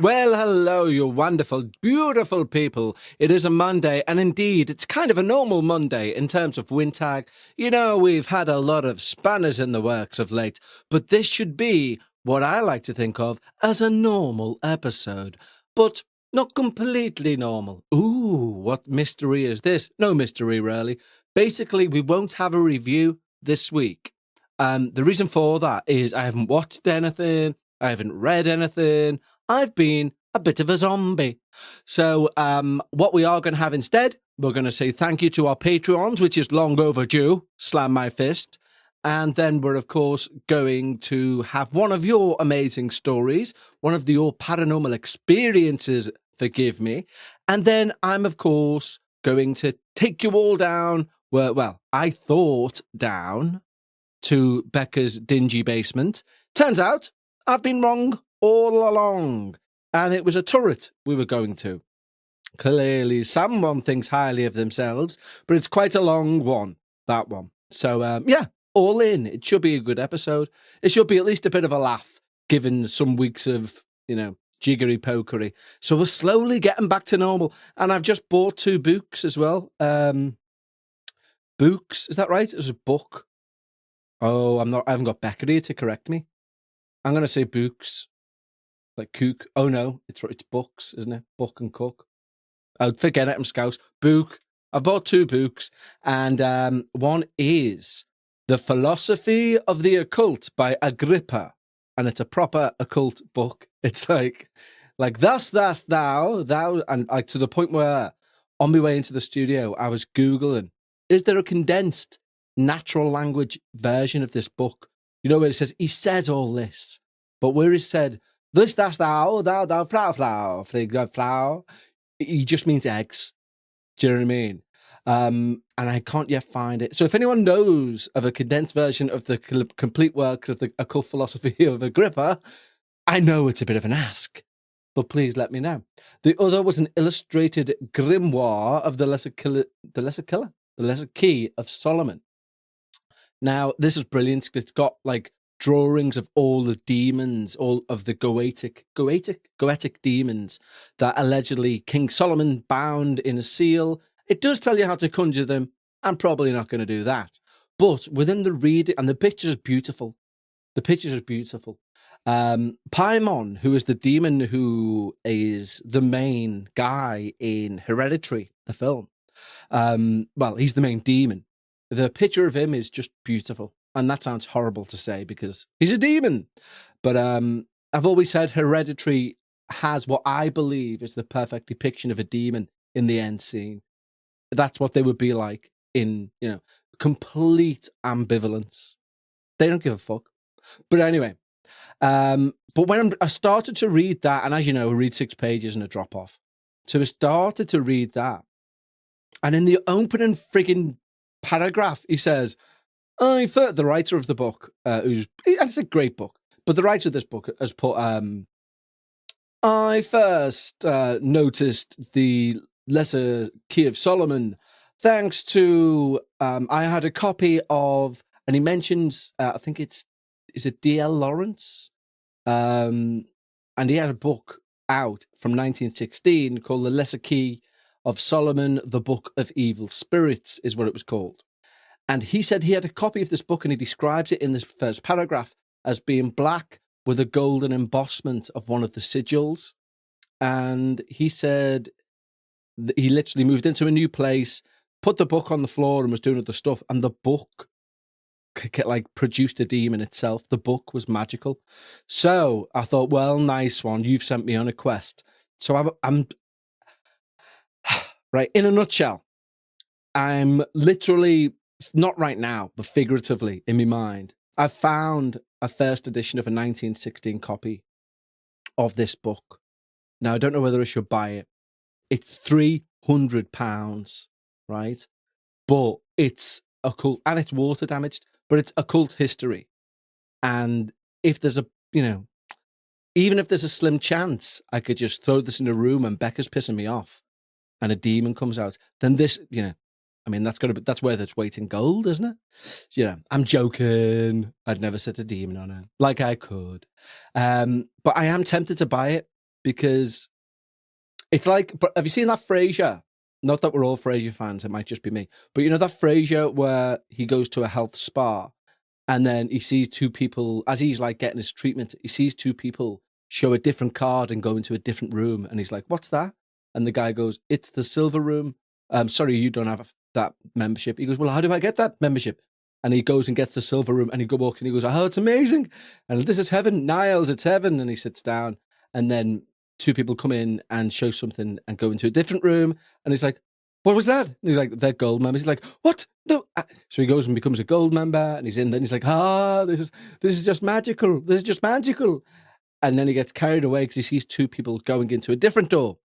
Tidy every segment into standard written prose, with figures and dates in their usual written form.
Well, hello, you wonderful, beautiful people. It is a Monday, and indeed, it's kind of a normal Monday in terms of WNTTAG. You know, we've had a lot of spanners in the works of late, but this should be what I like to think of as a normal episode, but not completely normal. Ooh, what mystery is this? No mystery, really. Basically, we won't have a review this week. The reason for that is I haven't watched anything, I haven't read anything. I've been a bit of a zombie. So what we are going to have instead, we're going to say thank you to our Patreons, which is long overdue. Slam my fist. And then we're, of course, going to have one of your amazing stories, one of your paranormal experiences, forgive me. And then I'm, of course, going to take you all down, well, I thought down to Becca's dingy basement. Turns out I've been wrong all along, and it was a turret we were going to. Clearly, someone thinks highly of themselves, but it's quite a long one, that one. So, yeah, all in. It should be a good episode. It should be at least a bit of a laugh, given some weeks of, jiggery pokery. So we're slowly getting back to normal, and I've just bought 2 books as well. Books, is that right? It was a book. Oh, I haven't got Becca here to correct me. I'm going to say books. Like cook. Oh no, it's books, isn't it? Book and cook. Oh, forget it, I'm Scouse. Book. I bought 2 books, and one is The Philosophy of the Occult by Agrippa, and it's a proper occult book. It's like thus thou, and like to the point where on my way into the studio, I was Googling, is there a condensed natural language version of this book? You know where it says, he says all this, but where it said, this, that's thou, flower. He just means eggs. Do you know what I mean? And I can't yet find it. So if anyone knows of a condensed version of the complete works of the occult philosophy of Agrippa, I know it's a bit of an ask, but please let me know. The other was an illustrated grimoire of the Lesser Key of Solomon. Now, this is brilliant because it's got like drawings of all the demons, all of the goetic demons that allegedly King Solomon bound in a seal. It does tell you how to conjure them. I'm probably not going to do that. But within the reading, and the pictures are beautiful. The pictures are beautiful. Paimon, who is the demon who is the main guy in Hereditary, the film. Well, he's the main demon. The picture of him is just beautiful. And that sounds horrible to say because he's a demon. But I've always said Hereditary has what I believe is the perfect depiction of a demon in the end scene. That's what they would be like in, complete ambivalence. They don't give a fuck. But anyway, but when I started to read that, and as you know, I read 6 pages and a drop off. So I started to read that. And in the opening frigging paragraph, he says, the writer of the book, it's a great book, but the writer of this book has put, I first noticed the Lesser Key of Solomon thanks to, I had a copy of, and he mentions, I think is it D.L. Lawrence? And he had a book out from 1916 called The Lesser Key of Solomon, the Book of Evil Spirits is what it was called. And he said he had a copy of this book, and he describes it in this first paragraph as being black with a golden embossment of one of the sigils. And he said he literally moved into a new place, put the book on the floor and was doing other stuff. And the book produced a demon itself. The book was magical. So I thought, well, nice one. You've sent me on a quest. So I'm right. In a nutshell, I'm literally, not right now, but figuratively in my mind, I've found a first edition of a 1916 copy of this book. Now, I don't know whether I should buy it. It's £300, right? But it's occult, and it's water damaged, but it's occult history. And if there's even if there's a slim chance I could just throw this in a room and Becca's pissing me off and a demon comes out, then this, that's where there's weight in gold, isn't it? I'm joking. I'd never set a demon on her like I could. But I am tempted to buy it. because it's like, but have you seen that Frasier? Not that we're all Frasier fans, it might just be me. But you know that Frasier where he goes to a health spa and then he sees two people, as he's like getting his treatment, he sees two people show a different card and go into a different room. And he's like, what's that? And the guy goes, it's the silver room. Sorry, you don't have that membership. He goes, well, how do I get that membership? And he goes and gets the silver room and he walks and he goes, oh, it's amazing. And this is heaven. Niles, it's heaven. And he sits down and then two people come in and show something and go into a different room. And he's like, what was that? And he's like, they're gold members. He's like, what? No. So he goes and becomes a gold member and he's in. Then he's like, this is just magical. This is just magical. And then he gets carried away because he sees two people going into a different door.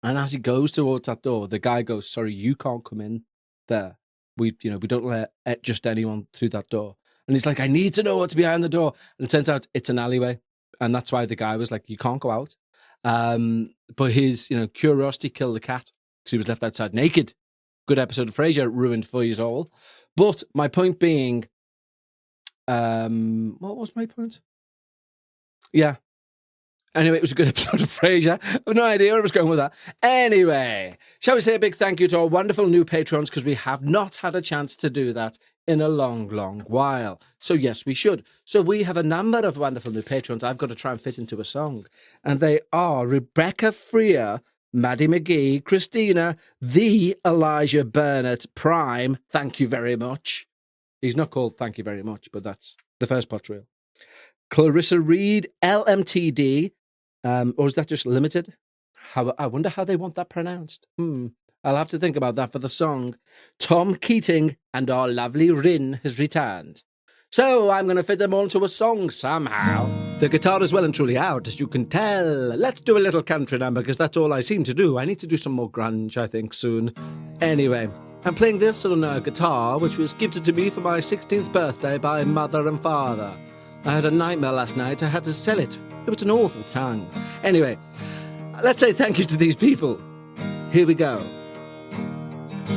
And as he goes towards that door, the guy goes, sorry, you can't come in there. We don't let just anyone through that door. And he's like, I need to know what's behind the door. And it turns out it's an alleyway. And that's why the guy was like, you can't go out. But his, curiosity killed the cat because he was left outside naked. Good episode of Frasier, ruined for you all. But my point being, what was my point? Yeah. Anyway, it was a good episode of Frasier. I have no idea where I was going with that. Anyway, shall we say a big thank you to our wonderful new patrons, because we have not had a chance to do that in a long, long while. So yes, we should. So we have a number of wonderful new patrons I've got to try and fit into a song. And they are Rebecca Freer, Maddie McGee, Christina, the Elijah Burnett Prime. Thank you very much. He's not called thank you very much, but that's the first part real. Clarissa Reed, LMTD, or is that just limited? I wonder how they want that pronounced. I'll have to think about that for the song. Tom Keating and our lovely Rin has returned. So I'm going to fit them all into a song somehow. The guitar is well and truly out, as you can tell. Let's do a little country number, because that's all I seem to do. I need to do some more grunge, I think, soon. Anyway, I'm playing this on a guitar, which was gifted to me for my 16th birthday by mother and father. I had a nightmare last night. I had to sell it. It was an awful time. Anyway, let's say thank you to these people. Here we go.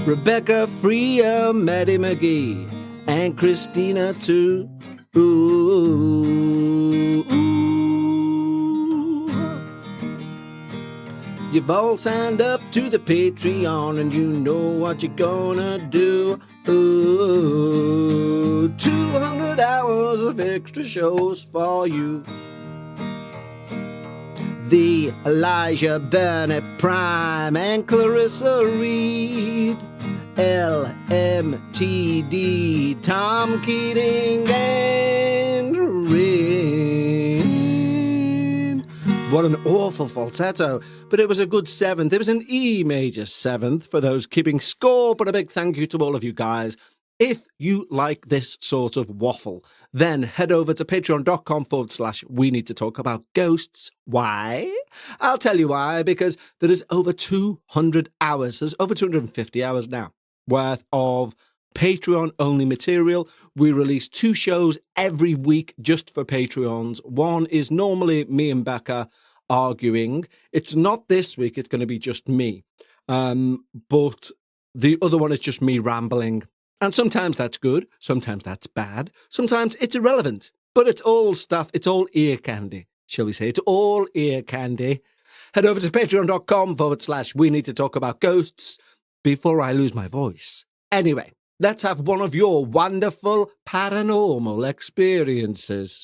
Rebecca Freer, Maddie McGee, and Christina too. Ooh, ooh. You've all signed up to the Patreon and you know what you're gonna do. Ooh, 200 hours of extra shows for you. The Elijah Burnett Prime and Clarissa Reed, LMTD, Tom Keating and Rin. What an awful falsetto, but it was a good seventh. It was an E major seventh for those keeping score, but a big thank you to all of you guys. If you like this sort of waffle, then head over to patreon.com/we need to talk about ghosts. Why? I'll tell you why, because there is over 200 hours, there's over 250 hours now, worth of Patreon-only material. We release 2 shows every week just for Patreons. One is normally me and Becca arguing. It's not this week, it's going to be just me. But the other one is just me rambling. And sometimes that's good, sometimes that's bad, sometimes it's irrelevant. But it's all stuff, it's all ear candy, shall we say. It's all ear candy. Head over to patreon.com/we need to talk about ghosts before I lose my voice. Anyway, let's have one of your wonderful paranormal experiences.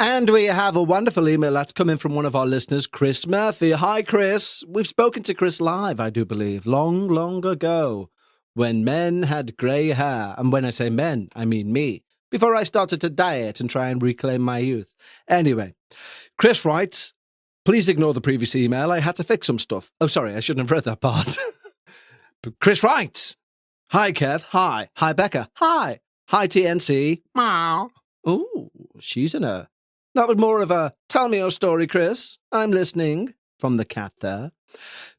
And we have a wonderful email that's coming from one of our listeners, Chris Murphy. Hi, Chris. We've spoken to Chris live, I do believe, long, long ago, when men had grey hair. And when I say men, I mean me, before I started to diet and try and reclaim my youth. Anyway, Chris writes, please ignore the previous email. I had to fix some stuff. Oh, sorry, I shouldn't have read that part. Chris writes, hi, Kev. Hi. Hi, Becca. Hi. Hi, TNC. Meow. Ooh, she's in a... That was more of a, tell me your story, Chris. I'm listening, from the cat there.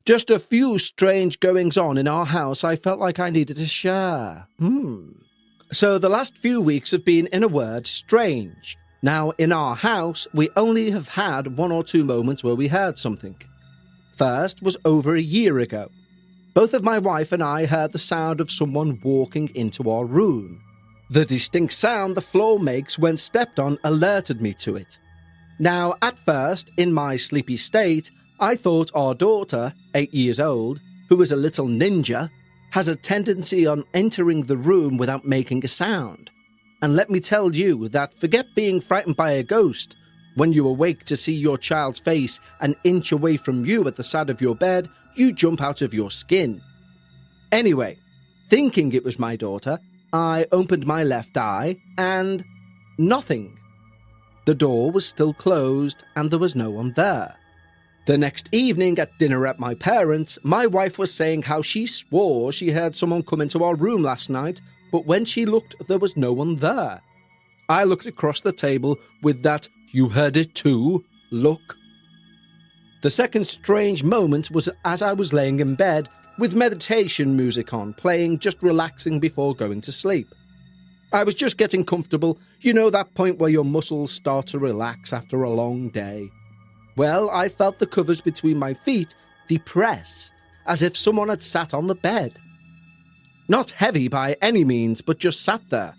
Just a few strange goings-on in our house I felt like I needed to share. So the last few weeks have been, in a word, strange. Now, in our house, we only have had 1 or 2 moments where we heard something. First was over a year ago. Both of my wife and I heard the sound of someone walking into our room. The distinct sound the floor makes when stepped on alerted me to it. Now, at first, in my sleepy state, I thought our daughter, 8 years old, who is a little ninja, has a tendency on entering the room without making a sound. And let me tell you that forget being frightened by a ghost. When you awake to see your child's face an inch away from you at the side of your bed, you jump out of your skin. Anyway, thinking it was my daughter, I opened my left eye and nothing. The door was still closed and there was no one there. The next evening at dinner at my parents', my wife was saying how she swore she heard someone come into our room last night, but when she looked, there was no one there. I looked across the table with that "you heard it too" look. The second strange moment was as I was laying in bed with meditation music on, playing, just relaxing before going to sleep. I was just getting comfortable, you know that point where your muscles start to relax after a long day. Well, I felt the covers between my feet depress, as if someone had sat on the bed. Not heavy by any means, but just sat there.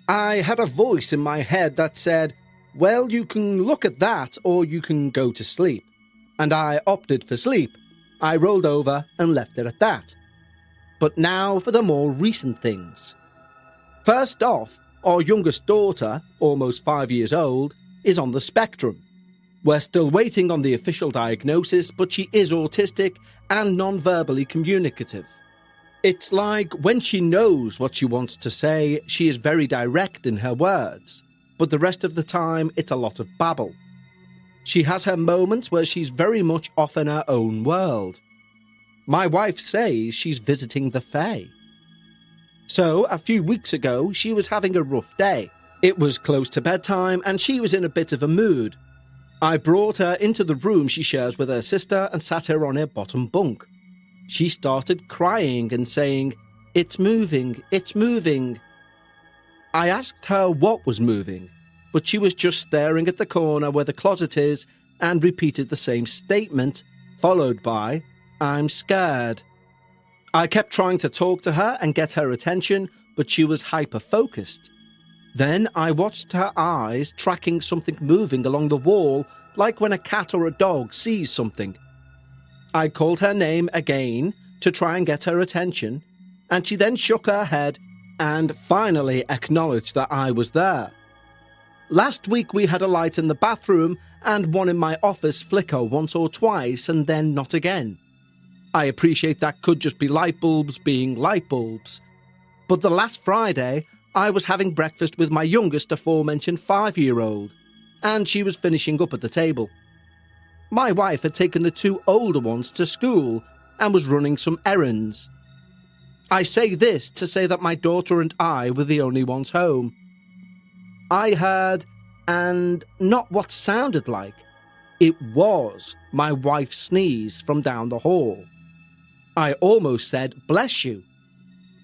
I had a voice in my head that said, well, you can look at that or you can go to sleep. And I opted for sleep. I rolled over and left it at that. But now for the more recent things. First off, our youngest daughter, almost 5 years old, is on the spectrum. We're still waiting on the official diagnosis, but she is autistic and non-verbally communicative. It's like when she knows what she wants to say, she is very direct in her words, but the rest of the time it's a lot of babble. She has her moments where she's very much off in her own world. My wife says she's visiting the Fae. So, a few weeks ago, she was having a rough day. It was close to bedtime and she was in a bit of a mood. I brought her into the room she shares with her sister and sat her on her bottom bunk. She started crying and saying, "It's moving, it's moving." I asked her what was moving, but she was just staring at the corner where the closet is and repeated the same statement, followed by, "I'm scared." I kept trying to talk to her and get her attention, but she was hyper-focused. Then I watched her eyes tracking something moving along the wall, like when a cat or a dog sees something. I called her name again to try and get her attention, and she then shook her head and finally acknowledged that I was there. Last week we had a light in the bathroom and one in my office flicker once or twice and then not again. I appreciate that could just be light bulbs being light bulbs. But the last Friday, I was having breakfast with my youngest aforementioned 5-year-old, and she was finishing up at the table. My wife had taken the 2 older ones to school and was running some errands. I say this to say that my daughter and I were the only ones home. I heard, and not what sounded like, it was my wife sneeze from down the hall. I almost said, "Bless you,"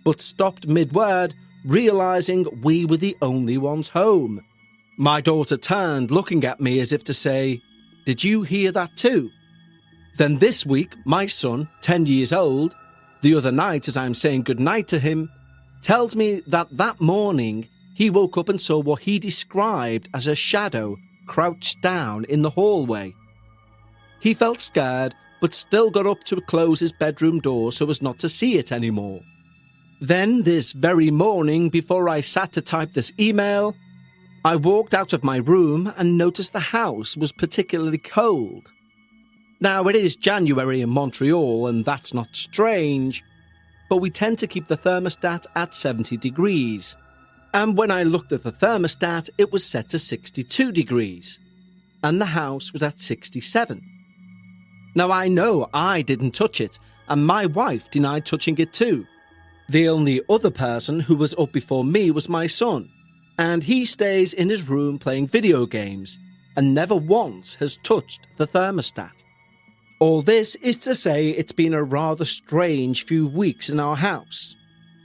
but stopped mid-word, realizing we were the only ones home. My daughter turned, looking at me as if to say, "Did you hear that too?" Then this week, my son, 10 years old, the other night as I'm saying goodnight to him, tells me that morning he woke up and saw what he described as a shadow crouched down in the hallway. He felt scared, but still got up to close his bedroom door so as not to see it anymore. Then, this very morning, before I sat to type this email, I walked out of my room and noticed the house was particularly cold. Now, it is January in Montreal, and that's not strange, but we tend to keep the thermostat at 70 degrees. And when I looked at the thermostat, it was set to 62 degrees, and the house was at 67. Now, I know I didn't touch it, and my wife denied touching it too. The only other person who was up before me was my son, and he stays in his room playing video games and never once has touched the thermostat. All this is to say it's been a rather strange few weeks in our house.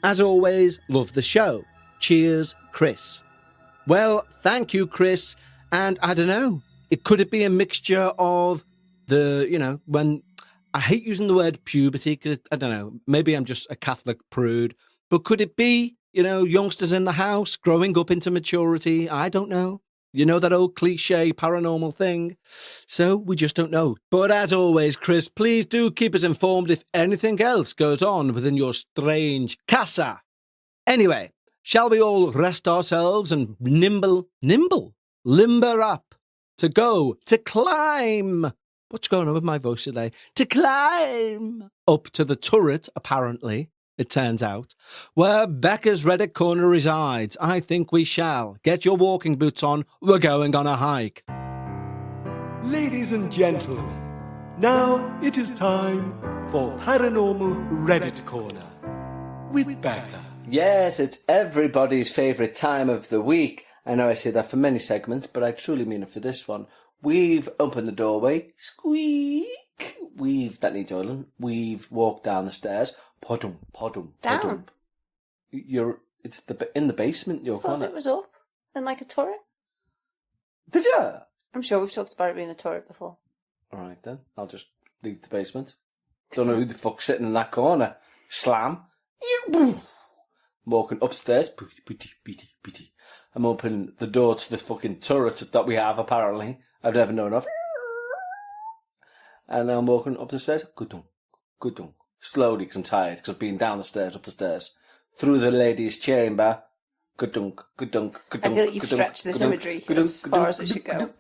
As always, love the show. Cheers, Chris. Well, thank you, Chris, and I don't know, could it be a mixture of when I hate using the word puberty because I don't know, maybe I'm just a Catholic prude, but could it be youngsters in the house growing up into maturity. I don't know. You know that old cliche paranormal thing. So we just don't know. But as always, Chris, please do keep us informed if anything else goes on within your strange casa. Anyway, shall we all rest ourselves and limber up to go to climb? What's going on with my voice today? To climb up to the turret, apparently, it turns out, where Becca's Reddit Corner resides. I think we shall. Get your walking boots on. We're going on a hike. Ladies and gentlemen, now it is time for Paranormal Reddit Corner with Becca. Yes, it's everybody's favourite time of the week. I know I say that for many segments, but I truly mean it for this one. We've opened the doorway, squeak. That needs oiling. We've walked down the stairs. Podum. Down? It's in the basement, your corner. I thought it was up in like a turret. Did you? I'm sure we've talked about it being a turret before. Alright then, I'll just leave the basement. Don't know who the fuck's sitting in that corner. Slam. Walking upstairs. Beaty. I'm opening the door to the fucking turret that we have, apparently. I've never known of. And I'm walking up the stairs. Good dunk. Slowly, because I'm tired, because I've been down the stairs, up the stairs. Through the ladies' chamber. Good dunk. I feel like you've stretched this imagery as far as it should go.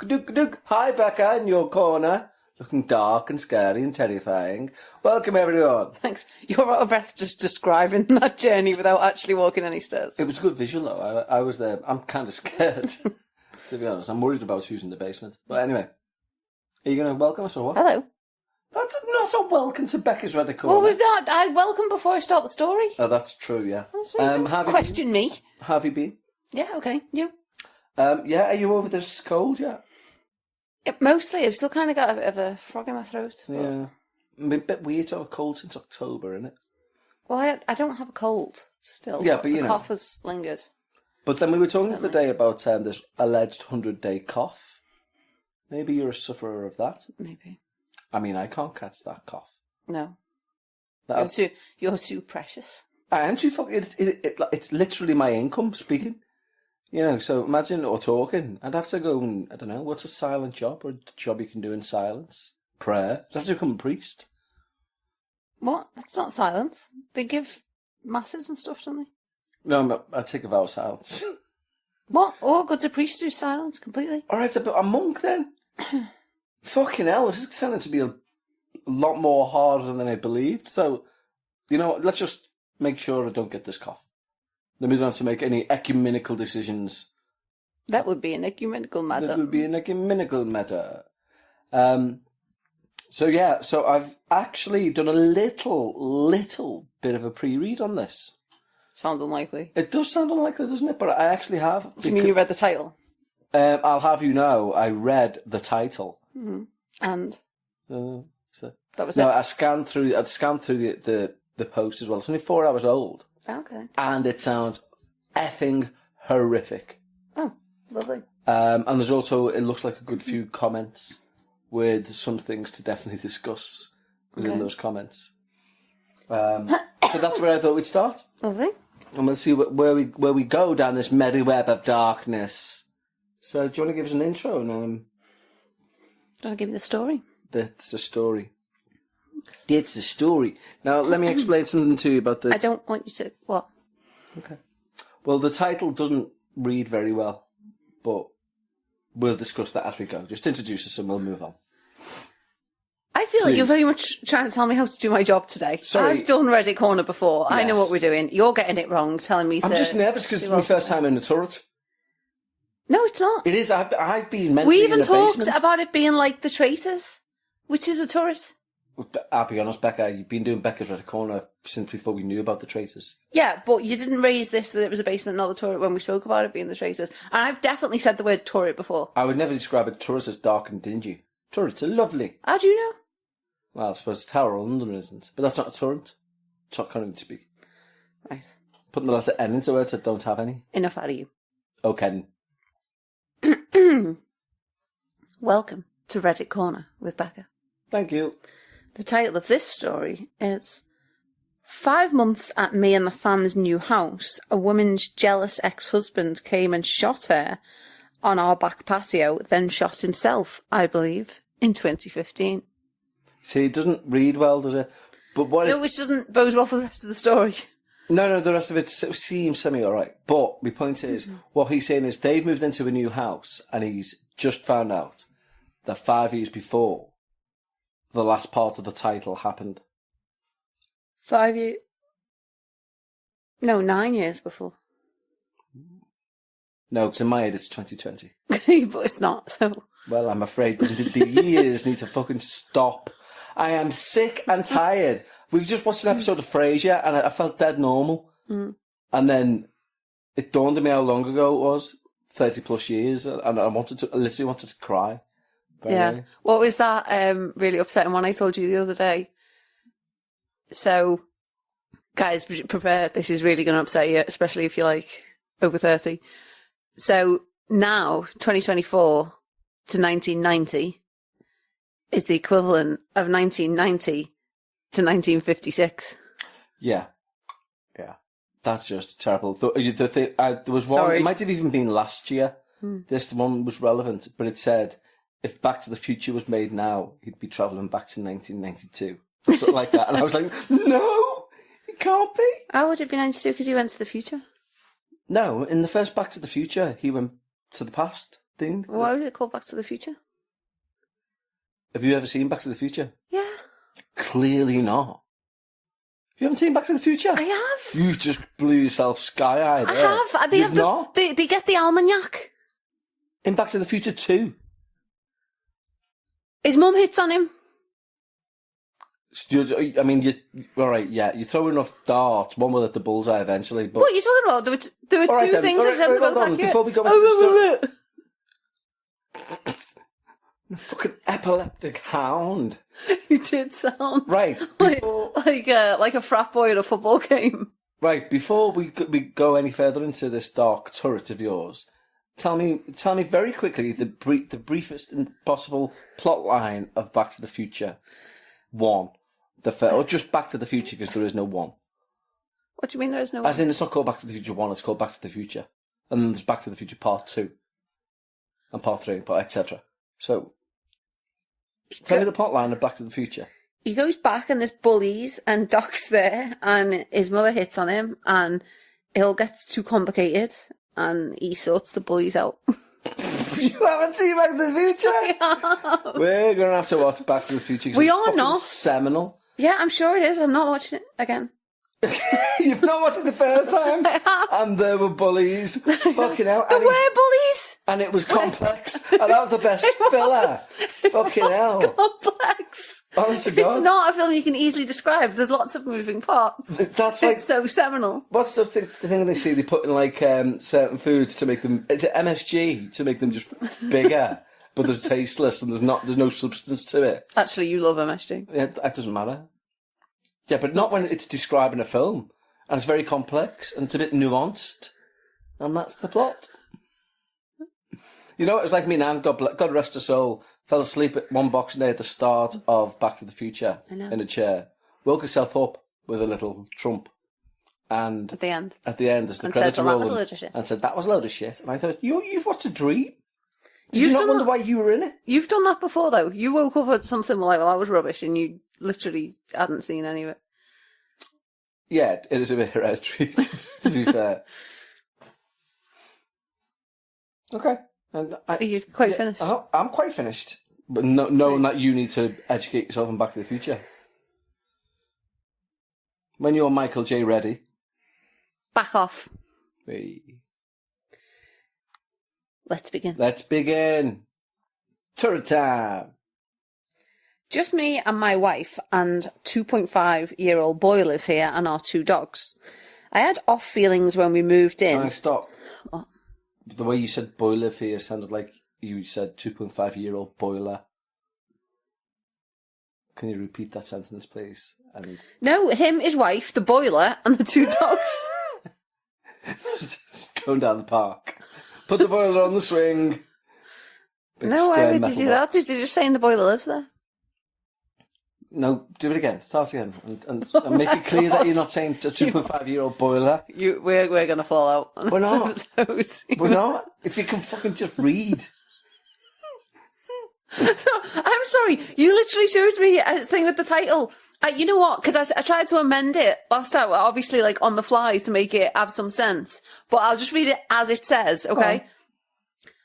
Hi, Becca, in your corner. Looking dark and scary and terrifying. Welcome, everyone. Thanks. You're out of breath just describing that journey without actually walking any stairs. It was a good visual, though. I was there. I'm kind of scared, to be honest. I'm worried about using the basement. But anyway, are you going to welcome us or what? Hello. That's not a welcome to Becca's Reddit Corner. Well, we've not. I'd welcome before I start the story. Oh, that's true, yeah. Question me. Have you been? Yeah, okay. You? Yeah, are you over this cold yet? Yeah, mostly. I've still kind of got a bit of a frog in my throat. But... Yeah. I mean, a bit weird to have a cold since October, isn't it? Well, I don't have a cold still. Yeah, but the cough has lingered. But then we were talking the other day about this alleged 100-day cough. Maybe you're a sufferer of that. Maybe. I mean, I can't catch that cough. No. That You're too precious. I am too fucking... It's literally my income speaking. So imagine, or talking, I'd have to go and, I don't know, what's a silent job? Or a job you can do in silence? Prayer? I'd have to become a priest. What? That's not silence. They give masses and stuff, don't they? No, I take a vow of silence. What? Oh, go to priest do silence completely? Alright, a monk then? Fucking hell, this is turning to be a lot more harder than I believed. So, let's just make sure I don't get this cough. Then we don't have to make any ecumenical decisions. That would be an ecumenical matter. So I've actually done a little bit of a pre-read on this. Sounds unlikely. It does sound unlikely, doesn't it? But I actually have. Do you mean you read the title? I'll have you know, I read the title. Mm-hmm. And? That was it? No, I'd scanned through the post as well. It's only 4 hours old. Okay. And it sounds effing horrific. Oh, lovely. And there's also, it looks like a good few comments with some things to definitely discuss within those comments. So that's where I thought we'd start. Lovely. And we'll see where we go down this merry web of darkness. So do you want to give us an intro? And, do you want to give me the story? That's a story. It's a story. Now, let me explain something to you about this. I don't want you to... What? Okay. Well, the title doesn't read very well, but we'll discuss that as we go. Just introduce us and we'll move on. I feel like you're very much trying to tell me how to do my job today. Sorry. I've done Reddit Corner before. Yes. I know what we're doing. You're getting it wrong, telling me I'm just nervous because it's my first time in the turret. No, it's not. It is. I've been meant to We be even in the talked basement. about it being like the Traitors, which is a turret. I'll be honest, Becca, you've been doing Becca's Reddit Corner since before we knew about the Traitors. Yeah, but you didn't raise this that it was a basement, not a turret, when we spoke about it being the Traitors. And I've definitely said the word turret before. I would never describe a turret as dark and dingy. Turrets are lovely. How do you know? Well, I suppose Tower of London isn't, but that's not a turret. Can't even speak. Right. Putting the letter N into words that don't have any. Enough out of you. Okay. Welcome to Reddit Corner with Becca. Thank you. The title of this story is 5 months at me and the fam's new house, a woman's jealous ex-husband came and shot her on our back patio, then shot himself, I believe, in 2015. See, it doesn't read well, does it? But what No, which doesn't bode well for the rest of the story. No, the rest of it seems semi-alright. But my point is, what he's saying is they've moved into a new house and he's just found out that 5 years before the last part of the title happened. 5 years? No, 9 years before. No, because in my head it's 2020. But it's not, so... Well, I'm afraid the years need to fucking stop. I am sick and tired. We've just watched an episode of Frasier and I felt dead normal. And then it dawned on me how long ago it was, 30 plus years, and I literally wanted to cry. Yeah. What was that really upsetting one I told you the other day? So, guys, prepare. This is really going to upset you, especially if you're like over 30. So now, 2024 to 1990 is the equivalent of 1990 to 1956. Yeah. That's just terrible. There was one, Sorry. it might have even been last year. This one was relevant, but it said, if Back to the Future was made now, he'd be travelling back to 1992. Something like that. And I was like, no, it can't be. How would it be 92 because he went to the future? No, in the first Back to the Future, he went to the past thing. Why was it called Back to the Future? Have you ever seen Back to the Future? Yeah, Clearly not. You haven't seen Back to the Future? I have. You've just blew yourself sky-high I there. have. They You've have not? They get the almanac. In Back to the Future 2. His mum hits on him. I mean, all right, yeah, you throw enough darts, one will hit the bullseye eventually, but... What are you talking about? There were All right two then, things all that right, said the hold most on, accurate. before we go into the fucking epileptic hound. You did sound Right, before... like a frat boy at a football game. Right, before we go any further into this dark turret of yours, tell me very quickly the briefest possible plot line of Back to the Future 1. Or just Back to the Future, because there is no 1. What do you mean there is no As one? in, it's not called Back to the Future 1, it's called Back to the Future. And then there's Back to the Future Part 2. And Part 3, etc. So, tell me the plot line of Back to the Future. He goes back and there's bullies and Doc's there and his mother hits on him and it all gets too complicated and he sorts the bullies out. You haven't seen Back to the Future? Yeah. We're going to have to watch Back to the Future. 'cause We it's are fucking not. seminal. Yeah, I'm sure it is. I'm not watching it again. You've not watched it the first time? And there were bullies. Fucking hell. There were bullies! And it was complex. And that was the best filler. Fucking hell. Complex. Honest to God. It's not a film you can easily describe. There's lots of moving parts. That's like... It's so seminal. What's the thing they see? They put in like certain foods to make them... It's MSG to make them just bigger. But they're tasteless and there's no substance to it. Actually, you love MSG. Yeah, that doesn't matter. Yeah, but not when it's describing a film. And it's very complex and it's a bit nuanced. And that's the plot. You know, it was like me nan, God rest her soul, fell asleep at one Boxing Day at the start of Back to the Future in a chair. Woke herself up with a little trump. And At the end. as the And credits said, were "Well, that was rolling, a load of shit." and said, that was a load of shit. And I thought, you've watched a dream? Did you not wonder why you were in it? You've done that before, though. You woke up at something like, well, that was rubbish, and you literally hadn't seen any of it. Yeah, it is a bit hereditary, to be fair. Okay. And Are you quite finished? I'm quite finished. But knowing that you need to educate yourself on Back to the Future. When you're Michael J. Ready. Back off. Hey. Let's begin. Let's begin. Turret time. Just me and my wife and 2.5-year-old boy live here and our 2 dogs. I had off feelings when we moved in. Can I stop? What? The way you said boiler here sounded like you said 2.5-year-old boiler. Can you repeat that sentence, please? And No, him, his wife, the boiler, and the 2 dogs. going down the park. Put the boiler on the swing. Big No, why square would you metal do that? box. Did you just say the boiler lives there? No, do it again. Start again. And make it clear that you're not saying a 2.5-year-old boiler. We're going to fall out. On We're this not. episode. We're not. If you can fucking just read. So, I'm sorry. You literally chose me a thing with the title. You know what? Because I tried to amend it last time, obviously, like on the fly to make it have some sense. But I'll just read it as it says, okay?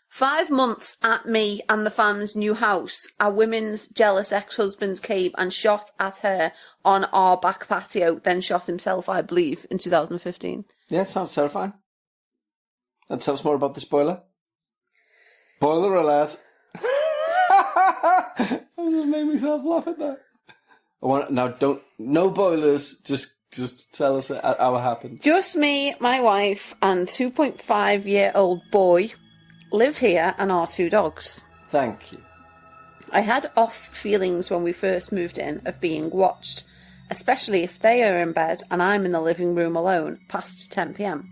5 months at me and the fam's new house. A women's jealous ex-husband came and shot at her on our back patio, then shot himself, I believe, in 2015. Yeah, it sounds terrifying. And tell us more about this boiler. Boiler alert. I just made myself laugh at that. No boilers, just tell us how it happened. Just me, my wife, and 2.5-year-old boy live here and our 2 dogs. Thank you. I had off feelings when we first moved in of being watched, especially if they are in bed and I'm in the living room alone past 10 p.m.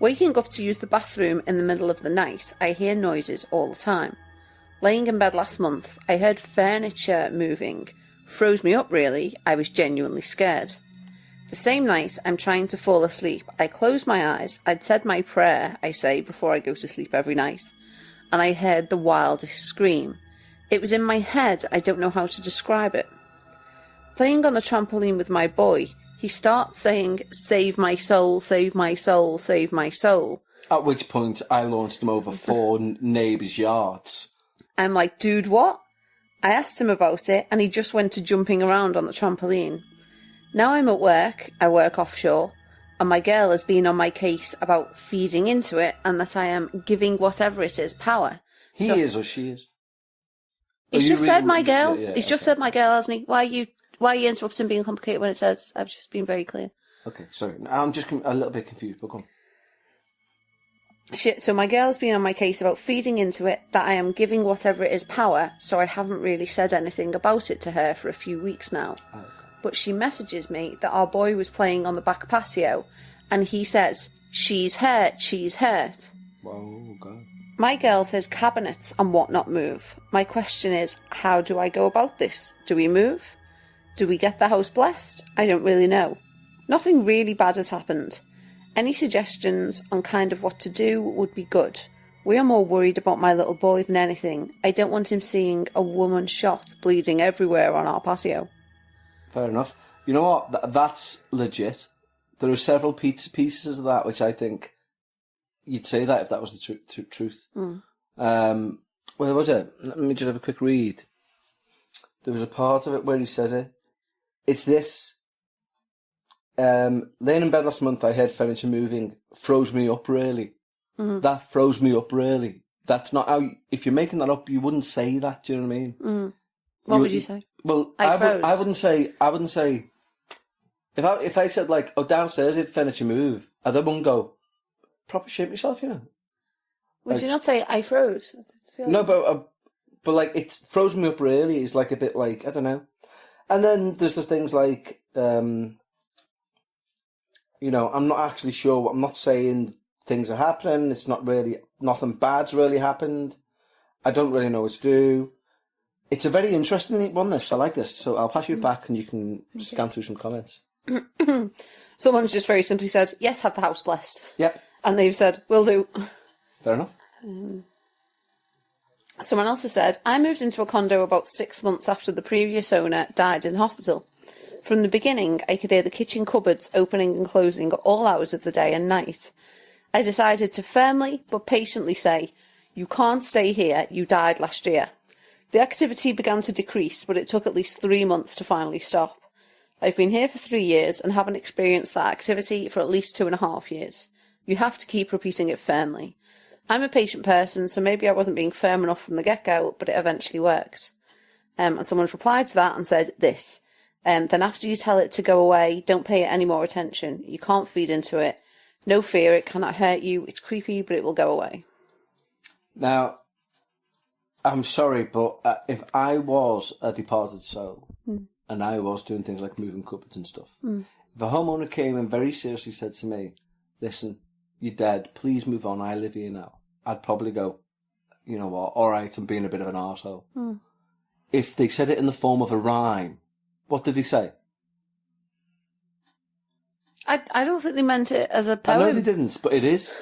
Waking up to use the bathroom in the middle of the night, I hear noises all the time. Laying in bed last month, I heard furniture moving. Froze me up, really. I was genuinely scared. The same night, I'm trying to fall asleep. I close my eyes. I'd said my prayer, I say, before I go to sleep every night. And I heard the wildest scream. It was in my head. I don't know how to describe it. Playing on the trampoline with my boy, he starts saying, "Save my soul, save my soul, save my soul." At which point, I launched him over 4 neighbours' yards. I'm like, dude, what? I asked him about it, and he just went to jumping around on the trampoline. Now I'm at work, I work offshore, and my girl has been on my case about feeding into it, and that I am giving whatever it is power. He is or she is? He's just said my girl. Yeah, He's just said my girl, hasn't he? Why are you interrupting being complicated when it says I've just been very clear? Okay, sorry. I'm just a little bit confused, but go on. So my girl's been on my case about feeding into it, that I am giving whatever it is power, so I haven't really said anything about it to her for a few weeks now. Oh, okay. But she messages me that our boy was playing on the back patio, and he says, "She's hurt, she's hurt." Oh, God. My girl says cabinets and whatnot move. My question is, how do I go about this? Do we move? Do we get the house blessed? I don't really know. Nothing really bad has happened. Any suggestions on kind of what to do would be good. We are more worried about my little boy than anything. I don't want him seeing a woman shot bleeding everywhere on our patio. Fair enough. You know what? That's legit. There are several pieces of that which I think you'd say that if that was the truth. Where was it? Let me just have a quick read. There was a part of it where he says it. It's this. Laying in bed last month, I heard furniture moving. Froze me up, really. Mm-hmm. That froze me up, really. That's not how. If you're making that up, you wouldn't say that. Do you know what I mean? Mm. What would you say? Well, I wouldn't say. If I said like, "Oh, downstairs, it furniture move," I then wouldn't go. Proper shit myself, you know. Would you not say I froze? No, but like it froze me up. Really, is like a bit like I don't know. And then there's the things like. You know, I'm not actually sure. I'm not saying things are happening. It's not really, nothing bad's really happened. I don't really know what to do. It's a very interesting one, this. I like this. So I'll pass you back and you can scan through some comments. Someone's just very simply said, yes, have the house blessed. Yep. And they've said, will do. Fair enough. Someone else has said, I moved into a condo about 6 months after the previous owner died in hospital. From the beginning, I could hear the kitchen cupboards opening and closing at all hours of the day and night. I decided to firmly but patiently say, you can't stay here, you died last year. The activity began to decrease, but it took at least 3 months to finally stop. I've been here for 3 years and haven't experienced that activity for at least 2.5 years. You have to keep repeating it firmly. I'm a patient person, so maybe I wasn't being firm enough from the get-go, but it eventually worked. And someone's replied to that and said this. Then after you tell it to go away, don't pay it any more attention. You can't feed into it. No fear, it cannot hurt you. It's creepy, but it will go away. Now, I'm sorry, but if I was a departed soul and I was doing things like moving cupboards and stuff, if a homeowner came and very seriously said to me, listen, you're dead, please move on, I live here now, I'd probably go, you know what, all right, I'm being a bit of an arsehole. If they said it in the form of a rhyme, What did they say? I don't think they meant it as a I poem. know they didn't, but it is.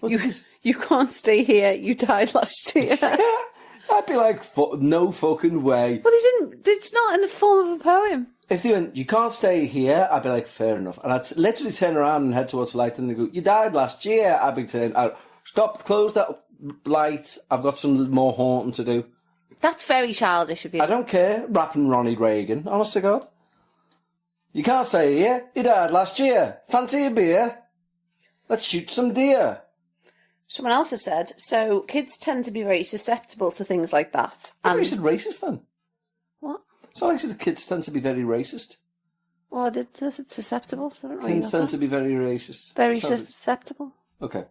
You can't stay here. You died last year. I'd be like, no fucking way. Well, they didn't. It's not in the form of a poem. If they went, you can't stay here, I'd be like, fair enough. And I'd literally turn around and head towards the light and they go, you died last year. I'd be turning out, stop, close that light. I've got some more haunting to do. That's very childish of you. I don't care, rapping Ronnie Reagan, honest to God. You can't stay here, you died last year. Fancy a beer? Let's shoot some deer. Someone else has said, so kids tend to be very susceptible to things like that. I thought you said racist then. What? So like the kids tend to be very racist. Well, it's susceptible. So I don't know Kids tend to be very racist. very Sounds- susceptible Okay.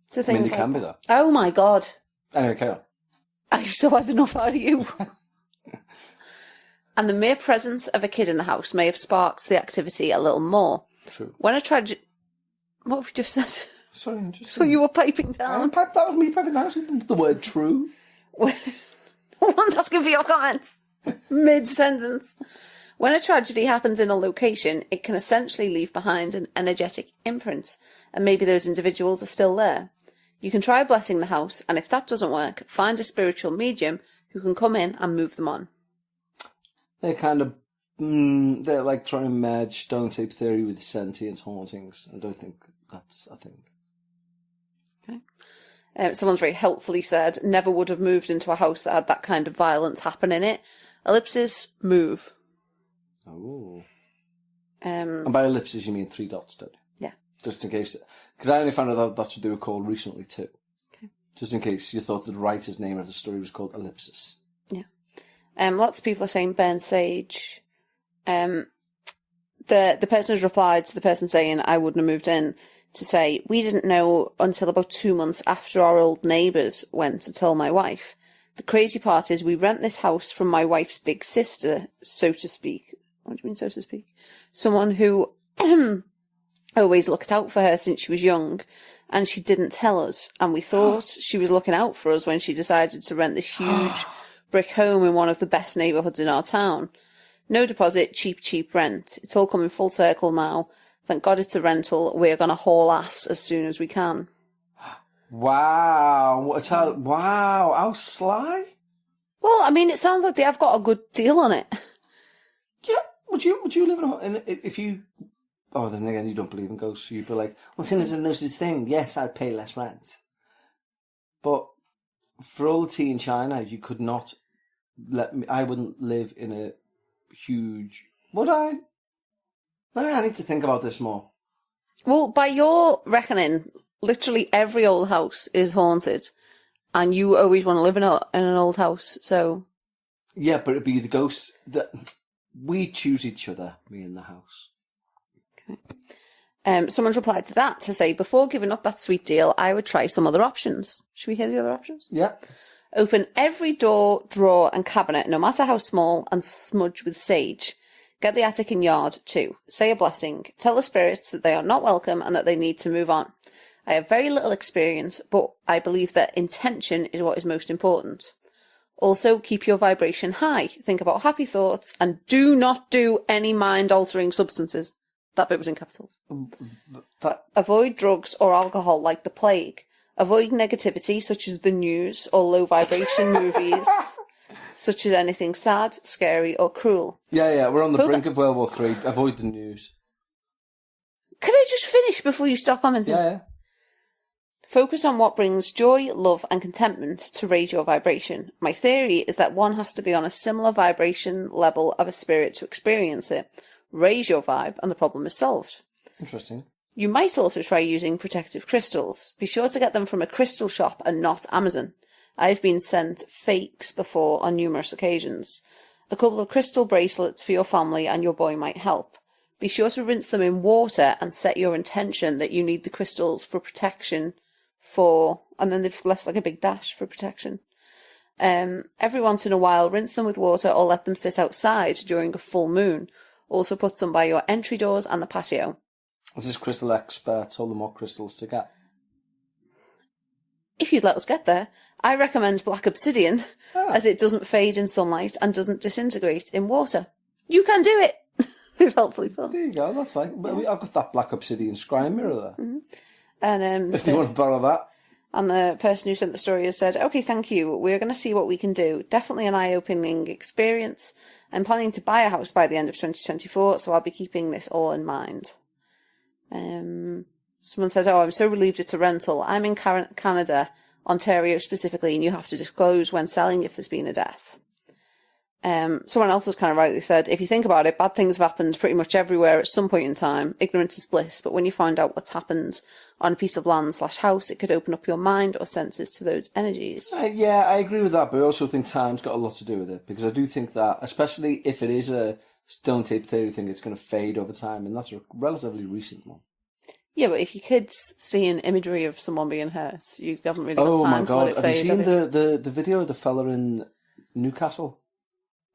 to I mean, things they like can be that. though. Oh my God. Anyway, carry on. I've so had enough out of you. And the mere presence of a kid in the house may have sparked the activity a little more. True. When a tragedy... What have you just said? Sorry, I'm just... So you were piping down. That was me piping down. The word true. No one's asking for your comments. Mid-sentence. When a tragedy happens in a location, it can essentially leave behind an energetic imprint, and maybe those individuals are still there. You can try blessing the house, and if that doesn't work, find a spiritual medium who can come in and move them on. They're kind of... they're like trying to merge stone tape theory with sentient hauntings. I don't think that's a thing. Someone's very helpfully said, never would have moved into a house that had that kind of violence happen in it. Ellipsis, move. Oh. And by ellipses you mean 3 dots, don't you? Yeah. Just in case... Because I only found out that's what they were called recently too. Okay. Just in case you thought the writer's name of the story was called Ellipsis. Yeah. Lots of people are saying burn sage. The person has replied to the person saying I wouldn't have moved in to say, we didn't know until about 2 months after our old neighbours went to tell my wife. The crazy part is we rent this house from my wife's big sister, so to speak. What do you mean, so to speak? Someone who always looked out for her since she was young, and she didn't tell us. And we thought she was looking out for us when she decided to rent this huge brick home in one of the best neighbourhoods in our town. No deposit, cheap rent. It's all coming full circle now. Thank God it's a rental. We're going to haul ass as soon as we can. Wow. Wow. How sly. Well, I mean, it sounds like they have got a good deal on it. Yeah. Would you live in if you... Oh, then again, you don't believe in ghosts, so you'd be like, well, since there's no such thing, yes, I'd pay less rent. But for all the tea in China, you could not let me... I wouldn't live in a huge... Would I? I need to think about this more. Well, by your reckoning, literally every old house is haunted, and you always want to live in an old house, so... Yeah, but it'd be the ghosts that... We choose each other, me and the house. Okay. Someone's replied to that to say, before giving up that sweet deal, I would try some other options. Should we hear the other options? Yeah. Open every door, drawer and cabinet, no matter how small, and smudge with sage. Get the attic and yard too. Say a blessing. Tell the spirits that they are not welcome and that they need to move on. I have very little experience, but I believe that intention is what is most important. Also, keep your vibration high. Think about happy thoughts and do not do any mind-altering substances. That bit was in capitals. Avoid drugs or alcohol like the plague. Avoid negativity such as the news or low-vibration movies, such as anything sad, scary or cruel. Yeah, we're on the brink of World War III. Avoid the news. Can I just finish before you stop commenting? Yeah. Focus on what brings joy, love and contentment to raise your vibration. My theory is that one has to be on a similar vibration level of a spirit to experience it. Raise your vibe and the problem is solved. Interesting. You might also try using protective crystals. Be sure to get them from a crystal shop and not Amazon. I've been sent fakes before on numerous occasions. A couple of crystal bracelets for your family and your boy might help. Be sure to rinse them in water and set your intention that you need the crystals for protection and then they've left like a big dash for protection. Every once in a while, rinse them with water or let them sit outside during a full moon. Also put some by your entry doors and the patio. This is crystal expert told them what crystals to get. If you'd let us get there, I recommend black obsidian as it doesn't fade in sunlight and doesn't disintegrate in water. You can do it. They've helpfully put. There you go. That's like I've got that black obsidian scrying mirror there. And If you want to borrow that. And the person who sent the story has said, "Okay, thank you. We're going to see what we can do. Definitely an eye-opening experience. I'm planning to buy a house by the end of 2024, so I'll be keeping this all in mind." Someone says, "Oh, I'm so relieved it's a rental. I'm in Canada, Ontario specifically, and you have to disclose when selling if there's been a death." Someone else has kind of rightly said, "If you think about it, bad things have happened pretty much everywhere at some point in time. Ignorance is bliss, but when you find out what's happened on a piece of land/house, it could open up your mind or senses to those energies." Yeah, I agree with that, but I also think time's got a lot to do with it, because I do think that, especially if it is a stone tape theory thing, it's going to fade over time, and that's a relatively recent one. Yeah, but if your kid's seeing imagery of someone being hurt, you haven't really got Oh time my to let god, it have fade. you seen the video of the fella in Newcastle?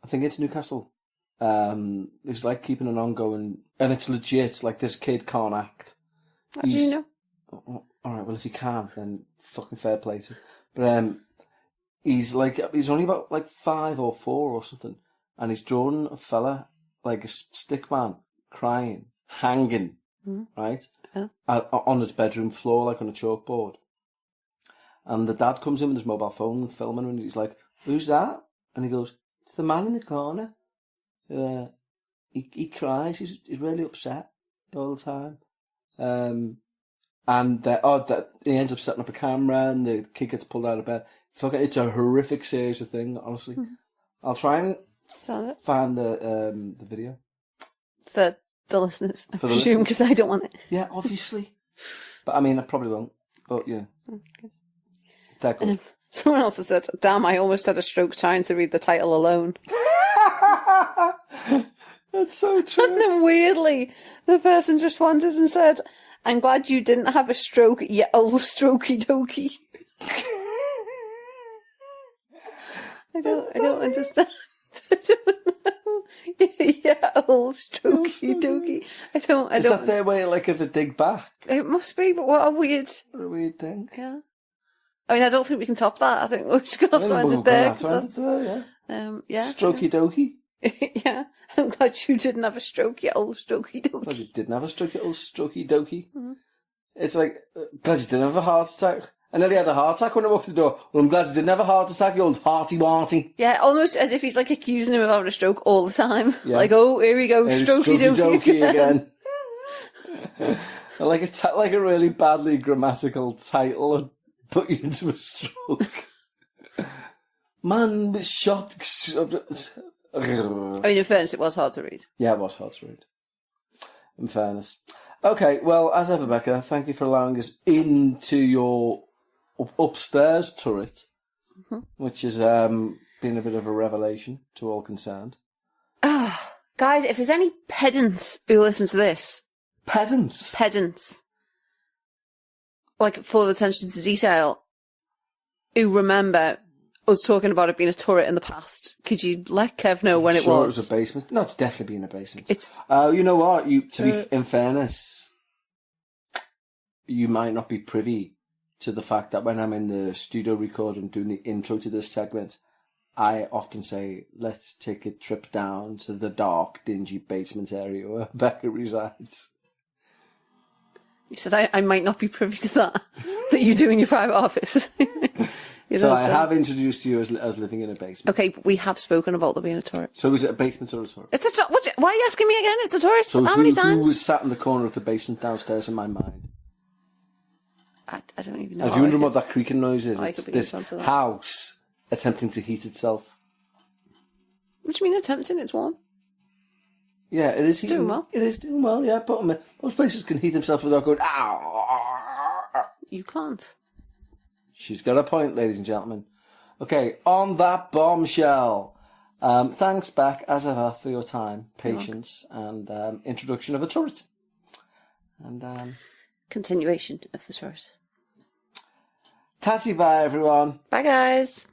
I think it's Newcastle. It's like keeping an ongoing, and it's legit. Like, this kid can't act. How do you know? All right, well, if he can, then fucking fair play to him. But he's only about like 5 or 4 or something, and he's drawn a fella, like a stick man, crying, hanging, right, on his bedroom floor, like on a chalkboard. And the dad comes in with his mobile phone and filming him, and he's like, "Who's that?" And he goes, "It's the man in the corner. He cries. He's really upset all the time." And he ends up setting up a camera, and the kid gets pulled out of bed. It's a horrific series of things, honestly. I'll try and find the video For the listeners, I For the presume, because I don't want it. Yeah, obviously. But I mean, I probably won't. But yeah, they're good. Someone else has said, "Damn, I almost had a stroke trying to read the title alone." That's so true. And then weirdly, the person just responded and said, "I'm glad you didn't have a stroke, you old strokey dokey." I don't understand. I don't know. Yeah, old strokey dokey. I don't. Is that their way, like, of a dig back? It must be, but what a weird thing. Yeah. I mean, I don't think we can top that. I think we're just going to have to end it there. Yeah. Strokey dokey. Yeah. I'm glad you didn't have a stroke, you old strokey dokey. Glad you didn't have a stroke, you old strokey dokey. It's like, glad you didn't have a heart attack. I nearly had a heart attack when I walked the door. Well, I'm glad you didn't have a heart attack, you old hearty-warty. Yeah, almost as if he's like accusing him of having a stroke all the time. Yeah. Like, oh, here we go, strokey dokey again. Like a really badly grammatical title and put you into a stroke. Man was shot. I mean, in fairness, it was hard to read. Yeah, it was hard to read. In fairness. Okay, well, as ever, Becca, thank you for allowing us into your upstairs turret, which has been a bit of a revelation to all concerned. Guys, if there's any pedants who listen to this... Pedants. Like, full of attention to detail, who remember us talking about it being a turret in the past, could you let Kev know when it was? It was a basement. No, it's definitely been a basement. It's... you know what? In fairness, you might not be privy to the fact that when I'm in the studio recording, doing the intro to this segment, I often say, "Let's take a trip down to the dark, dingy basement area where Becca resides." You said I might not be privy to that you do in your private office. I have introduced you as living in a basement. Okay, but we have spoken about there being a turret. So is it a basement or a turret? It's a turret. Why are you asking me again? It's a turret. So how many times? Who was sat in the corner of the basement downstairs in my mind? I don't even know. If you wonder what that creaking noise is, it's this that. house attempting to heat itself. What do you mean attempting? It's warm. Yeah, it is doing well. It is doing well, yeah. But most places can heat themselves without going, "Ow!" You can't. She's got a point, ladies and gentlemen. Okay, on that bombshell. Thanks, Beck, as ever, for your time, patience, and introduction of a turret. And continuation of the turret. Tatty bye, everyone. Bye, guys.